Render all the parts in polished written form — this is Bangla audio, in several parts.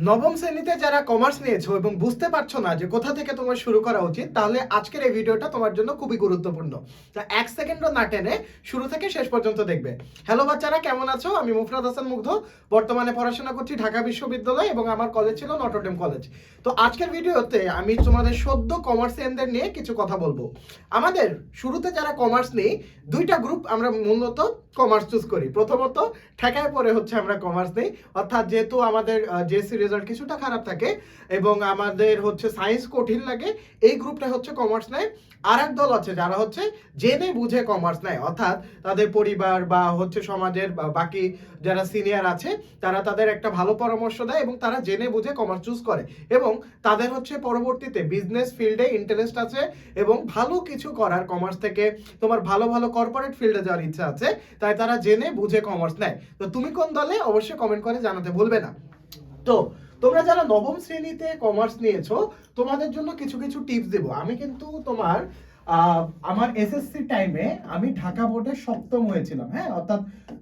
নবম শ্রেণীতে যারা কমার্স নিয়েছো এবং বুঝতে পারছো না যে কোথা থেকে তোমার শুরু করা উচিত, তাহলে আজকের এই ভিডিওটা তোমার জন্য খুবই গুরুত্বপূর্ণ। তা এক সেকেন্ডও না টেনে শুরু থেকে শেষ পর্যন্ত দেখবে। হ্যালো বাচ্চারা, কেমন আছো? আমি মুফরাদ হাসান মুগ্ধ। বর্তমানে পড়াশোনা করছি ঢাকা বিশ্ববিদ্যালয় এবং আমার কলেজ ছিল নটরডেম কলেজ। তো আজকের ভিডিওতে আমি তোমাদের সদ্য কমার্সিয়ানদের নিয়ে কিছু কথা বলবো। আমাদের শুরুতে যারা কমার্স নেই, দুইটা গ্রুপ আমরা মূলত কমার্স চুজ করি। প্রথমত ঠেকায় পরে হচ্ছে আমরা কমার্স নেই, অর্থাৎ যেহেতু আমাদের জেএসসি রেজাল্ট কিছুটা খারাপ থাকে এবং আমাদের হচ্ছে সায়েন্স কঠিন লাগে, এই গ্রুপটা হচ্ছে কমার্স নেয়। আর এক দল আছে যারা হচ্ছে জেনে বুঝে কমার্স নেয়, অর্থাৎ তাদের পরিবার বা হচ্ছে সমাজের বাকি যারা সিনিয়র আছে তারা তাদের একটা ভালো পরামর্শ দেয় এবং তারা জেনে বুঝে কমার্স চুজ করে এবং তাদের হচ্ছে পরবর্তীতে বিজনেস ফিল্ডে ইন্টারেস্ট আছে এবং ভালো কিছু করার কমার্স থেকে তোমার ভালো ভালো কর্পোরেট ফিল্ডে যাওয়ার ইচ্ছা আছে, তাই তারা জেনে বুঝে কমার্স নেয়। তো তুমি কোন দলে অবশ্যই কমেন্ট করে জানাতে ভুলবে না। তো তোমরা যারা নবম শ্রেণীতে কমার্স নিয়েছো, তোমাদের জন্য কিছু কিছু টিপস দেব আমি। কিন্তু তোমার আমার এসএসসি টাইমে আমি ঢাকা বোর্ডে সপ্তম হয়েছিলাম, হ্যাঁ, অর্থাৎ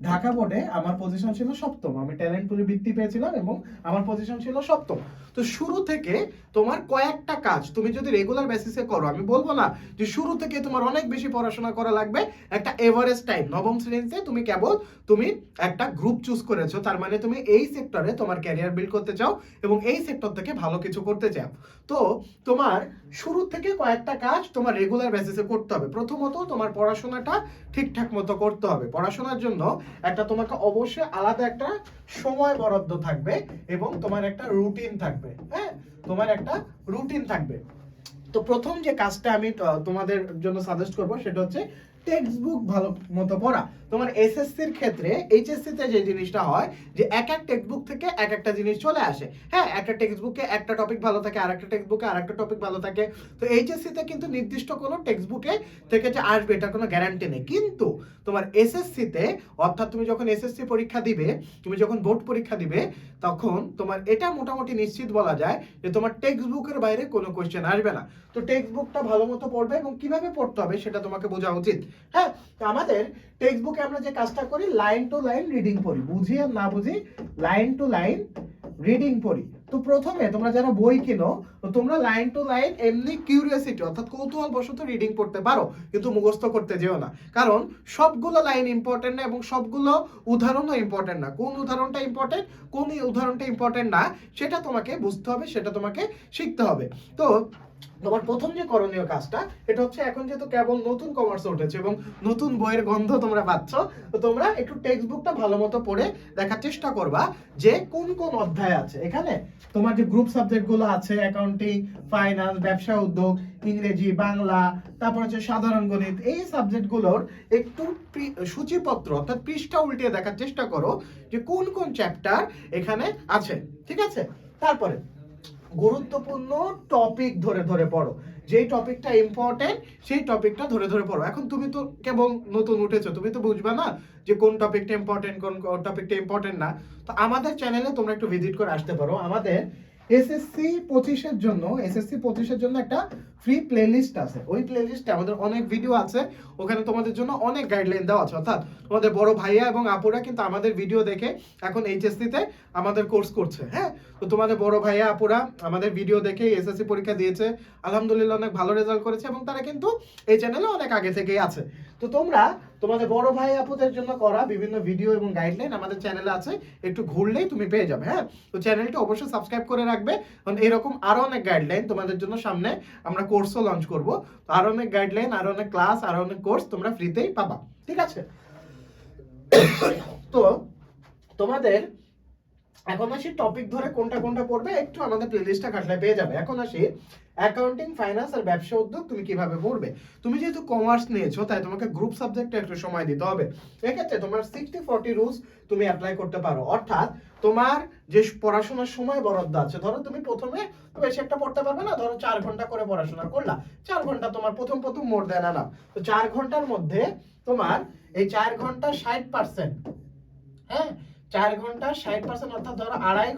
ঢাকা বোর্ডে আমার পজিশন ছিল সপ্তম। আমি ট্যালেন্ট পুলে বৃত্তি পেয়েছিলাম এবং আমার পজিশন ছিল সপ্তম। তো শুরু থেকে তোমার কয়েকটা কাজ তুমি যদি রেগুলার বেসিসে করো, আমি বলবো না যে শুরু থেকে তোমার অনেক বেশি পড়াশোনা করা লাগবে। একটা এভারেজ টাইম, নবম শ্রেণীতে তুমি কেবল তুমি একটা গ্রুপ চুজ করেছো, তার মানে তুমি এই সেক্টরে তোমার ক্যারিয়ার বিল্ড করতে চাও এবং এই সেক্টর থেকে ভালো কিছু করতে চাও। তো তোমার শুরু থেকে কয়েকটা কাজ তোমার রেগুলার বেসিসে করতে হবে। প্রথমত তোমার পড়াশোনাটা ঠিকঠাক মতো করতে হবে। পড়াশোনার জন্য একটা তোমাকে অবশ্যই আলাদা একটা সময় বরাদ্দ থাকবে এবং তোমার একটা রুটিন থাকবে, হ্যাঁ, তোমার একটা রুটিন থাকবে। তো প্রথম যে কাজটা আমি তোমাদের জন্য সাজেস্ট করব সেটা হচ্ছে টেক্সট বুক ভালো মতো পড়া। তোমার এসএসসির ক্ষেত্রে এইচএসসি তে যে জিনিসটা হয় যে এক এক টেক্সট বুক থেকে এক একটা জিনিস চলে আসে, হ্যাঁ, একটা টেক্সট বুকে একটা টপিক ভালো থাকে, আর একটা টেক্সট বুকে আর একটা টপিক ভালো থাকে। তো এইচএসসি তে কিন্তু নির্দিষ্ট কোনো টেক্সট বুকে থেকে যে আসবে এটা কোনো গ্যারান্টি নেই। কিন্তু তোমার এসএসসি তে, অর্থাৎ তুমি যখন এসএসসি পরীক্ষা দিবে, তুমি যখন বোর্ড পরীক্ষা দিবে, তখন তোমার এটা মোটামুটি নিশ্চিত বলা যায় যে তোমার টেক্সট বুকের বাইরে কোনো কোশ্চেন আসবে না। তো টেক্সট বুকটা ভালো মতো পড়বে এবং কিভাবে পড়তে হবে সেটা তোমাকে বোঝা উচিত। হ্যাঁ, তো আমাদের টেক্সট বুকে আমরা যে কাজটা করি, লাইন টু লাইন রিডিং পড়ি, বুঝি আর না বুঝি লাইন টু লাইন রিডিং পড়ি। তো প্রথমে তোমরা যারা বই কিনো, তো তোমরা লাইন টু লাইন এমনি কিউরিওসিটি অর্থাৎ কৌতূহল বশত রিডিং পড়তে পারো, কিন্তু মুখস্থ করতে যেও না, কারণ সবগুলো লাইন ইম্পর্টেন্ট না এবং সবগুলো উদাহরণও ইম্পর্টেন্ট না। কোন উদাহরণটা ইম্পর্টেন্ট, কোন উদাহরণটা ইম্পর্টেন্ট না, সেটা তোমাকে বুঝতে হবে, সেটা তোমাকে শিখতে হবে। তো তোমার প্রথম যে করণীয় কাজটা, এটা হচ্ছে এখন যেহেতু কেবল নতুন কমার্স উঠেছে এবং নতুন বইয়ের গন্ধ তোমরা পাচ্ছ, তো তোমরা একটু টেক্সট বুকটা ভালো মতো পড়ে দেখার চেষ্টা করবা যে কোন কোন অধ্যায় আছে। এখানে তোমার যে গ্রুপ সাবজেক্টগুলো আছে, অ্যাকাউন্টিং, ফাইন্যান্স, ব্যবসা উদ্যোগ, ইংরেজি, বাংলা, তারপর হচ্ছে সাধারণ গণিত, এই সাবজেক্টগুলোর একটু সূচিপত্র অর্থাৎ পৃষ্ঠা উল্টিয়ে দেখার চেষ্টা করো যে কোন কোন চ্যাপ্টার এখানে আছে, ঠিক আছে? তারপরে গুরুত্বপূর্ণ টপিক ধরে ধরে পড়ো, যেই টপিকটা ইম্পর্টেন্ট সেই টপিকটা ধরে ধরে পড়ো। এখন তুমি তো কেবল নতুন উঠেছো, তুমি তো বুঝবা না যে কোন টপিকটা ইম্পর্টেন্ট, কোন টপিকটা ইম্পর্টেন্ট না। তো আমাদের চ্যানেলে তোমরা একটু ভিজিট করে আসতে পারো। আমাদের এসএসসি 25-এর জন্য একটা ফ্রি প্লেলিস্ট আছে। ওই প্লেলিস্টে আমাদের অনেক ভিডিও আছে, ওখানে তোমাদের জন্য অনেক গাইডলাইন দেওয়া আছে। অর্থাৎ তোমাদের বড় ভাইয়া এবং আপুরা কিন্তু আমাদের ভিডিও দেখে এখন এইচএসসি তে আমাদের কোর্স করছে, হ্যাঁ। তো তোমাদের বড় ভাইয়া আপুরা আমাদের ভিডিও দেখে এসএসসি পরীক্ষা দিয়েছে, আলহামদুলিল্লাহ অনেক ভালো রেজাল্ট করেছে এবং তারা কিন্তু এই চ্যানেলে অনেক আগে থেকেই আছে। তো তোমরা তোমাদের বড় ভাই আপুদের জন্য করা বিভিন্ন ভিডিও এবং গাইডলাইন আমাদের চ্যানেলে আছে, একটু ঘুরলেই তুমি পেয়ে যাবে, হ্যাঁ। তো চ্যানেলটা অবশ্যই সাবস্ক্রাইব করে রাখবে, কারণ এরকম আরো অনেক গাইডলাইন তোমাদের জন্য সামনে আমরা কোর্সও লঞ্চ করব। তো আরো অনেক গাইডলাইন, আরো অনেক ক্লাস, আরো অনেক কোর্স তোমরা ফ্রিতেই পাবা, ঠিক আছে? তো তোমাদের এখন আসি টপিক ধরে কোনটা কোনটা পড়বে, একটু আমাদের প্লেলিস্টটা ঘাটলে পেয়ে যাবে। এখন আসি অ্যাকাউন্টিং, ফাইন্যান্স আর ব্যবসা উদ্যোগ তুমি কিভাবে পড়বে। তুমি যেহেতু কমার্স নিয়েছো, তাই তোমাকে গ্রুপ সাবজেক্টে একটু সময় দিতে হবে। এক্ষেত্রে তোমার 60-40 রুলস তুমি অ্যাপ্লাই করতে পারো, অর্থাৎ তোমার যে পড়াশোনার সময় বরাদ্দ আছে, ধরো তুমি প্রথমে বেশি একটা পড়তে পারবে না, ধরো 4 ঘন্টা করে পড়াশোনা করলা, 4 ঘন্টা তোমার প্রথম মোর দেন না। তো 4 ঘন্টার মধ্যে তোমার এই 4 ঘন্টা 60%, হ্যাঁ, 4 ঘন্টা 60%, অর্থাৎ ধরো আড়াই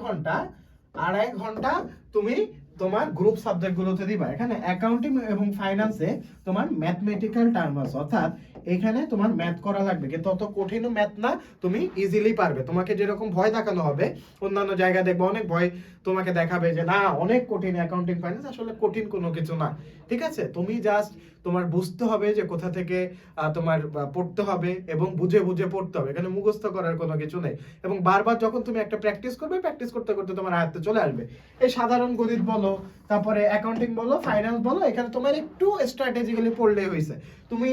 ঘন্টা তুমি তোমার গ্রুপ সাবজেক্টগুলোতে দিবা। এখানে অ্যাকাউন্টিং এবং ফাইন্যান্সে তোমার ম্যাথমেটিক্যাল টার্ম আছে, অর্থাৎ এখানে তোমার ম্যাথ করা লাগবে, কিন্তু অত কঠিনও ম্যাথ না, তুমি ইজিলি পারবে। তোমাকে যেরকম ভয় দেখানো হবে, অন্যান্য জায়গায় দেখবো অনেক ভয় তোমাকে দেখাবে যে না অনেক কঠিন অ্যাকাউন্টিং ফাইন্যান্স, আসলে কঠিন কোনো কিছু না। ঠিক আছে, তুমি জাস্ট তোমার বুঝতে হবে যে কোথা থেকে তোমার পড়তে হবে এবং বুঝে বুঝে পড়তে হবে। এখানে মুখস্থ করার কোনো কিছু নেই, এবং বারবার যখন তুমি একটা প্র্যাকটিস করবে, প্র্যাকটিস করতে করতে তোমার আয়ত্তে চলে আসবে। এই সাধারণ গণিত বলো, তারপরে অ্যাকাউন্টিং বলো, ফাইন্যান্স বলো, এখানে তোমার একটু স্ট্র্যাটেজিক্যালি পড়লেই হয়েছে। তুমি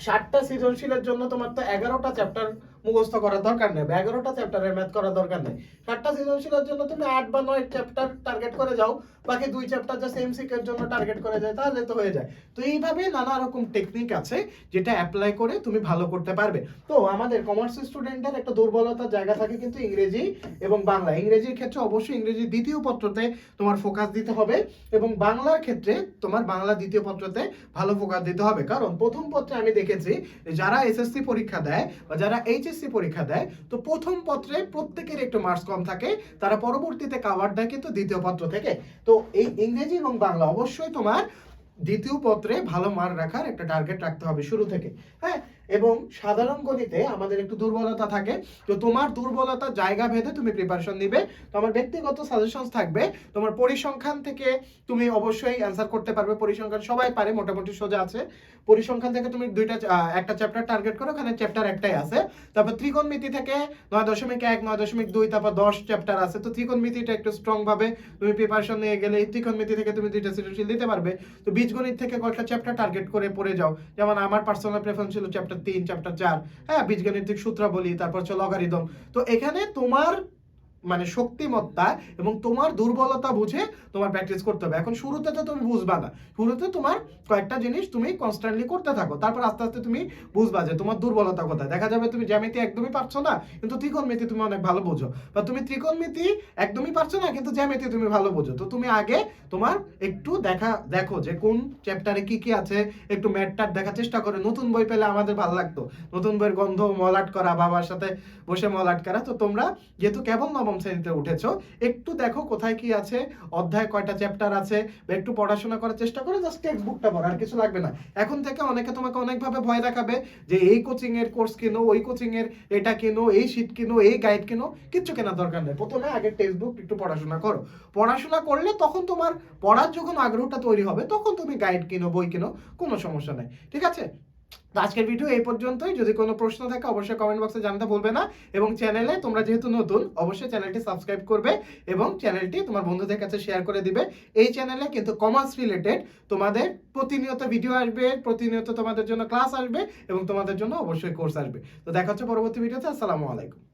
60টা সৃজনশীলের জন্য তোমার তো 11টা চ্যাপ্টার মুখস্থ করার দরকার নেই, 11টা চ্যাপ্টারের ম্যাথ করার দরকার নেই। 60টা সৃজনশীলের জন্য তুমি 8 বা 9 চ্যাপ্টার টার্গেট করে যাও, বাকি 2 চ্যাপ্টার যা সেম সিকের জন্য টার্গেট করে যায়, তাহলে তো হয়ে যায়। তো এইভাবে নানা রকম টেকনিক আছে যেটা অ্যাপ্লাই করে তুমি ভালো করতে পারবে। তো আমাদের কমার্স স্টুডেন্টদের একটা দুর্বলতার জায়গা থাকে কিন্তু ইংরেজি এবং বাংলা। ইংরেজির ক্ষেত্রে অবশ্যই ইংরেজি দ্বিতীয় পত্রতে তোমার ফোকাস দিতে হবে, এবং বাংলার ক্ষেত্রে তোমার বাংলা দ্বিতীয় পত্রতে ভালো ফোকাস দিতে হবে। কারণ প্রথম পত্রে আমি দেখেছি যারা এসএসসি পরীক্ষা দেয় বা যারা এইচএসসি পরীক্ষা দেয়, তো প্রথম পত্রে প্রত্যেকের একটু মার্কস কম থাকে, তারা পরবর্তীতে কাভার দেয় কিন্তু দ্বিতীয় পত্র থেকে। তো এই ইংরেজি এবং বাংলা অবশ্যই তোমার দ্বিতীয় পত্রে ভালো মার্ক রাখার একটা টার্গেট রাখতে হবে শুরু থেকে। হ্যাঁ, এবং সাধারণ গণিতে আমাদের একটু দুর্বলতা থাকে, তো তোমার দুর্বলতার জায়গা ভেদে তুমি প্রিপারেশন নিবে। তো আমার ব্যক্তিগত সাজেশন থাকবে, তোমার পরিসংখ্যান থেকে তুমি অবশ্যই অ্যান্সার করতে পারবে। পরিসংখ্যান সবাই পারে, মোটামুটি সোজা আছে। পরিসংখ্যান থেকে তুমি একটা চ্যাপ্টার টার্গেট করো, ওখানে চ্যাপ্টার একটাই আছে। তারপর ত্রিকোণমিতি থেকে 9.1, 9.2, তারপর 10 চ্যাপ্টার আছে। তো ত্রিকোণমিতিটা একটু স্ট্রং ভাবে তুমি প্রিপারেশন নিয়ে গেলে এই ত্রিকোণমিতি থেকে তুমি 2টা সৃজনশীল দিতে পারবে। তো বীজগণিত থেকে কয়েকটা চ্যাপ্টার টার্গেট করে পড়ে যাও, যেমন আমার পার্সোনাল প্রেফারেন্স ছিল চ্যাপ্টার 3, চ্যাপ্টার 4। হ্যাঁ, বীজগণিতিক সূত্রাবলী, তারপর হচ্ছে লগারিদম। তো এখানে তোমার মানে শক্তিমত্তা এবং তোমার দুর্বলতা বুঝে তোমার প্র্যাকটিস করতে হবে। এখন শুরুতে তো তুমি বুঝবা না, শুরুতে তোমার কয়েকটা জিনিস তুমি কনস্ট্যান্টলি করতে থাকো, তারপর আস্তে আস্তে তুমি বুঝবা যে তোমার দুর্বলতা কোথায়। দেখা যাবে তুমি জ্যামিতি একদমই পারছো না, কিন্তু ত্রিকোণমিতি তুমি অনেক ভালো বোঝো, বা তুমি ত্রিকোণমিতি একদমই পারছো না কিন্তু জ্যামিতি তুমি ভালো বোঝো। তো তুমি আগে তোমার একটু দেখো যে কোন চ্যাপ্টারে কি কি আছে, একটু ম্যাথটার দেখার চেষ্টা করো। নতুন বই পেলে আমাদের ভালো লাগতো, নতুন বইয়ের গন্ধ, মলাট করা, বাবার সাথে বসে মলাট করা। তো তোমরা যেহেতু কেবল নবম শ্রেণীতে উঠেছো, একটু দেখো কোথায় কি আছে, অধ্যায় কয়টা চ্যাপ্টার আছে, বা একটু পড়াশোনা করার চেষ্টা করো। জাস্ট টেক্সট বুকটা পড়ো, আর কিছু লাগবে না। এখন থেকে অনেকে তোমাকে অনেকভাবে ভয় দেখাবে যে এই কোচিং এর কোর্স কিনো, ওই কোচিং এর এটা কিনো, এই শীট কিনো, এই গাইড কিনো। কিচ্ছু কেনার দরকার নেই। প্রথমে আগে টেক্সট বুক একটু পড়াশোনা করো। পড়াশোনা করলে তখন তোমার পড়ার যখন আগ্রহটা তৈরি হবে, তখন তুমি গাইড কিনো, বই কিনো, কোনো সমস্যা নেই। ঠিক আছে, তো আজকের ভিডিও এই পর্যন্তই। যদি কোনো প্রশ্ন থাকে অবশ্যই কমেন্ট বক্সে জানাতে ভুলবে না, এবং চ্যানেলে তোমরা যেহেতু নতুন অবশ্যই চ্যানেলটি সাবস্ক্রাইব করবে এবং চ্যানেলটি তোমার বন্ধুদের কাছে শেয়ার করে দিবে। এই চ্যানেলে কিন্তু কমার্স রিলেটেড তোমাদের প্রতিনিয়ত ভিডিও আসবে, প্রতিনিয়ত তোমাদের জন্য ক্লাস আসবে, এবং তোমাদের জন্য অবশ্যই কোর্স আসবে। তো দেখা হচ্ছে পরবর্তী ভিডিওতে। আসসালামু আলাইকুম।